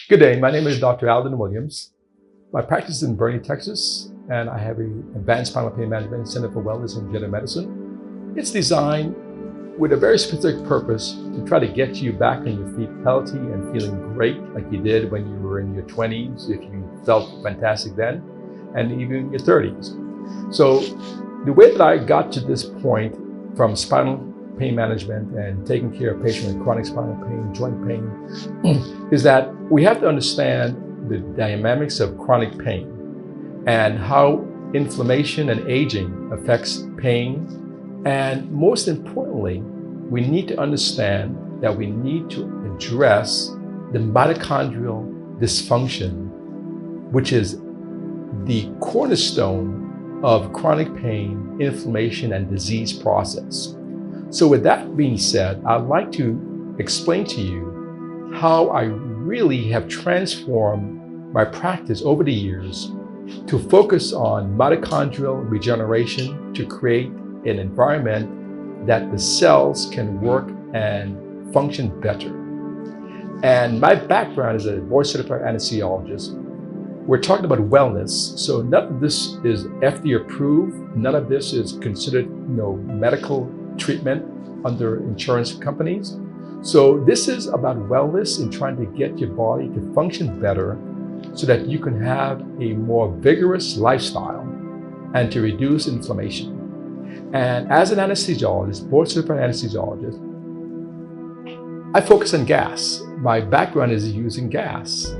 Good day, my name is Dr. Alden Williams. My practice is in Boerne, Texas, and I have an advanced spinal pain management center for wellness and regenerative medicine. It's designed with a very specific purpose to try to get you back on your feet healthy and feeling great like you did when you were in your 20s, if you felt fantastic then, and even in your 30s. So the way that I got to this point from spinal pain management and taking care of patients with chronic spinal pain, joint pain, is that we have to understand the dynamics of chronic pain and how inflammation and aging affects pain. And most importantly, we need to understand that we need to address the mitochondrial dysfunction, which is the cornerstone of chronic pain, inflammation, and disease process. So with that being said, I'd like to explain to you how I really have transformed my practice over the years to focus on mitochondrial regeneration to create an environment that the cells can work and function better. And my background is a board-certified anesthesiologist. We're talking about wellness, so none of this is FDA approved. None of this is considered, medical treatment under insurance companies. So this is about wellness and trying to get your body to function better so that you can have a more vigorous lifestyle and to reduce inflammation. And as an anesthesiologist, board-certified anesthesiologist, I focus on gas. My background is using gas.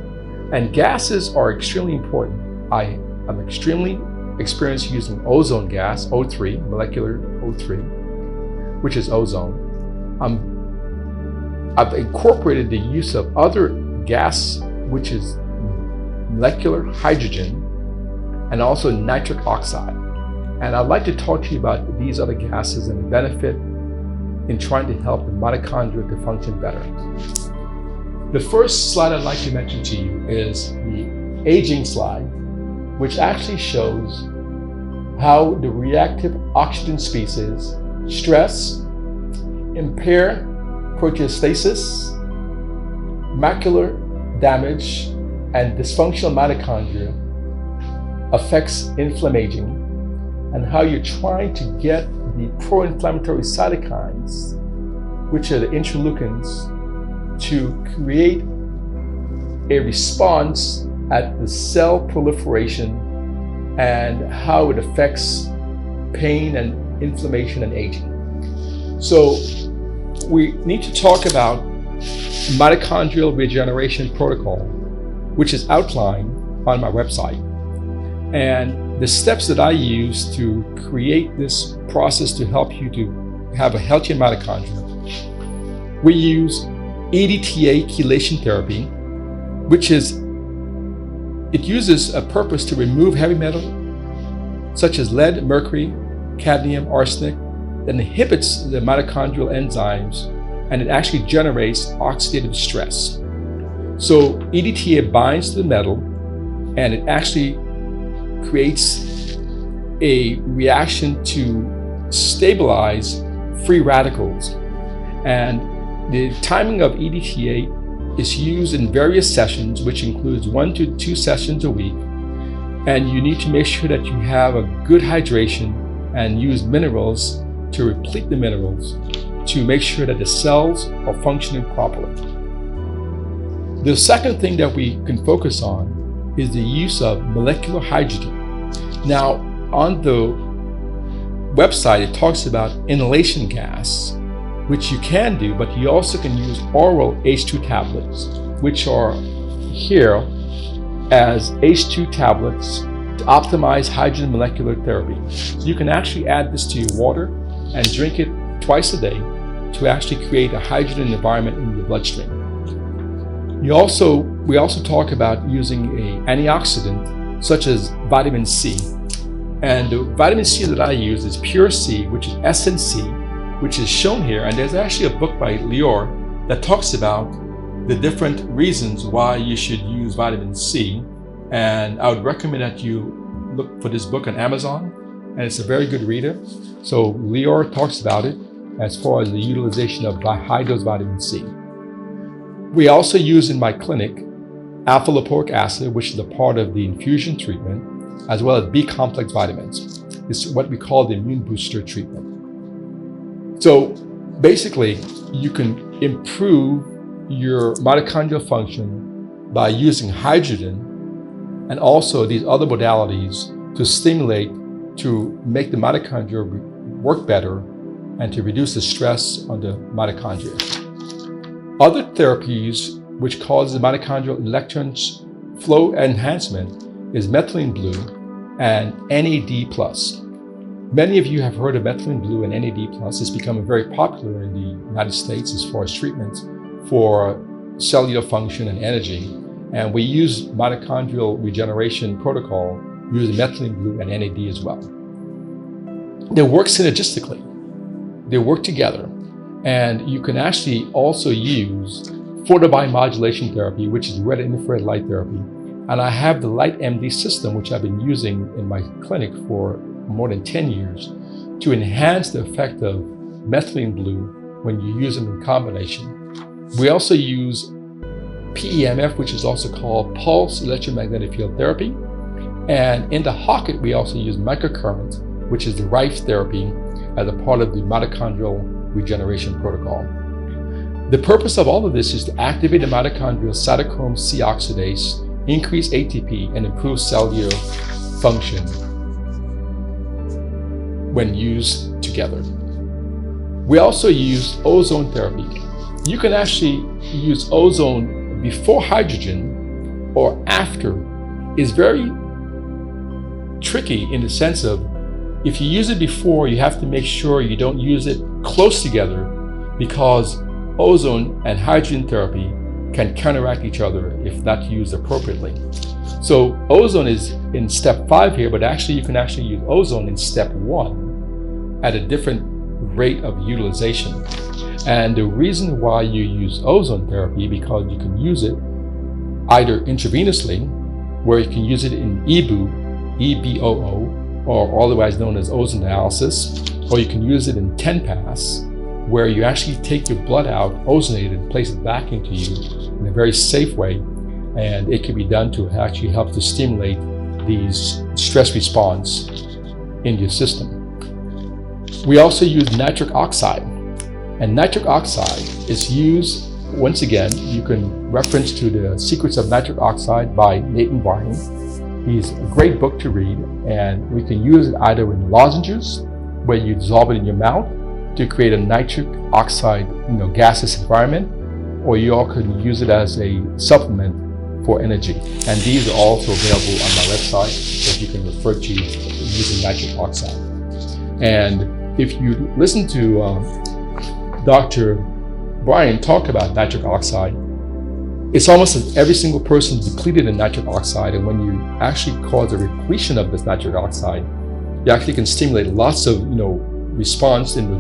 And gases are extremely important. I am extremely experienced using ozone gas, O3, molecular O3, which is ozone. I've incorporated the use of other gas, which is molecular hydrogen, and also nitric oxide. And I'd like to talk to you about these other gases and the benefit in trying to help the mitochondria to function better. The first slide I'd like to mention to you is the aging slide, which actually shows how the reactive oxygen species, stress, impair proteostasis, macular damage, and dysfunctional mitochondria affects inflammaging, and how you're trying to get the pro-inflammatory cytokines, which are the interleukins, to create a response at the cell proliferation and how it affects pain and inflammation and aging. So we need to talk about mitochondrial regeneration protocol, which is outlined on my website. And the steps that I use to create this process to help you to have a healthier mitochondria. We use EDTA chelation therapy, which uses a purpose to remove heavy metal, such as lead, mercury, cadmium, arsenic, that inhibits the mitochondrial enzymes, and it actually generates oxidative stress. So EDTA binds to the metal, and it actually creates a reaction to stabilize free radicals. And the timing of EDTA is used in various sessions, which includes 1 to 2 sessions a week. And you need to make sure that you have a good hydration and use minerals to replete the minerals to make sure that the cells are functioning properly. The second thing that we can focus on is the use of molecular hydrogen. Now, on the website, it talks about inhalation gas, which you can do, but you also can use oral H2 tablets, which are here as H2 tablets to optimize hydrogen molecular therapy. So you can actually add this to your water and drink it twice a day to actually create a hydrogen environment in your bloodstream. We also talk about using an antioxidant such as vitamin C. And the vitamin C that I use is Pure C, which is SNC, which is shown here. And there's actually a book by Lior that talks about the different reasons why you should use vitamin C. And I would recommend that you look for this book on Amazon, and it's a very good reader. So Lior talks about it as far as the utilization of high-dose vitamin C. We also use in my clinic alpha lipoic acid, which is a part of the infusion treatment, as well as B-complex vitamins. It's what we call the immune booster treatment. So basically, you can improve your mitochondrial function by using hydrogen and also these other modalities to stimulate, to make the mitochondria work better and to reduce the stress on the mitochondria. Other therapies which causes mitochondrial electrons flow enhancement is methylene blue and NAD+. Many of you have heard of methylene blue and NAD+. It's becoming very popular in the United States as far as treatments for cellular function and energy. And we use mitochondrial regeneration protocol using methylene blue and NAD as well. They work synergistically. They work together. And you can actually also use photobiomodulation therapy, which is red infrared light therapy. And I have the Light MD system, which I've been using in my clinic for more than 10 years to enhance the effect of methylene blue when you use them in combination. We also use PEMF, which is also called pulse electromagnetic field therapy. And in the Hocket, we also use microcurrent, which is the Rife therapy as a part of the mitochondrial regeneration protocol. The purpose of all of this is to activate the mitochondrial cytochrome C oxidase, increase ATP, and improve cellular function when used together. We also use ozone therapy. You can actually use ozone before hydrogen or after. It's very tricky in the sense of if you use it before, you have to make sure you don't use it close together because ozone and hydrogen therapy can counteract each other if not used appropriately. So ozone is in step 5 here, but actually you can actually use ozone in step 1 at a different rate of utilization. And the reason why you use ozone therapy because you can use it either intravenously, where you can use it in EBOO, or otherwise known as ozone dialysis, or you can use it in 10 pass, where you actually take your blood out, ozonate it, and place it back into you in a very safe way. And it can be done to actually help to stimulate these stress response in your system. We also use nitric oxide. And nitric oxide is used, once again, you can reference to The Secrets of Nitric Oxide by Nathan Bryan. He's a great book to read, and we can use it either in lozenges, where you dissolve it in your mouth to create a nitric oxide, gaseous environment, or you all can use it as a supplement for energy. And these are also available on my website that you can refer to using nitric oxide. And if you listen to Dr. Bryan talk about nitric oxide, it's almost as every single person is depleted in nitric oxide, and when you actually cause a repletion of this nitric oxide, you actually can stimulate lots of response in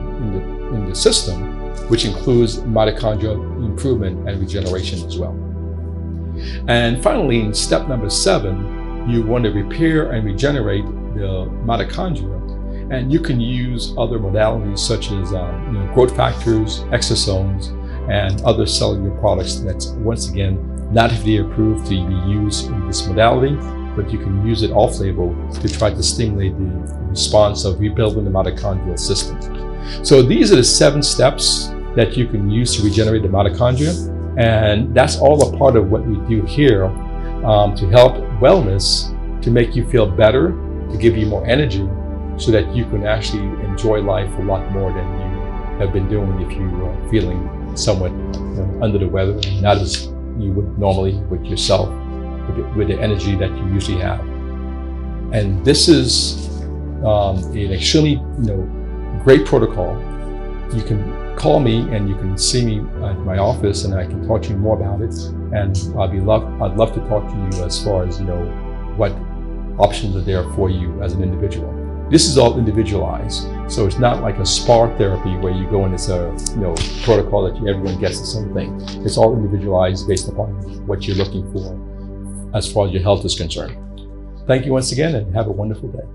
the system, which includes mitochondrial improvement and regeneration as well. And finally, in step number 7, you want to repair and regenerate the mitochondria. And you can use other modalities such as growth factors, exosomes, and other cellular products that's, once again, not FDA approved to be used in this modality, but you can use it off-label to try to stimulate the response of rebuilding the mitochondrial system. So these are the 7 steps that you can use to regenerate the mitochondria. And that's all a part of what we do here to help wellness, to make you feel better, to give you more energy, so that you can actually enjoy life a lot more than you have been doing if you are feeling somewhat under the weather, not as you would normally with yourself, with the energy that you usually have. And this is an extremely great protocol. You can call me and you can see me at my office and I can talk to you more about it. And I'd love to talk to you as far as what options are there for you as an individual. This is all individualized, so it's not like a SPAR therapy where you go and it's a protocol that everyone gets the same thing. It's all individualized based upon what you're looking for as far as your health is concerned. Thank you once again and have a wonderful day.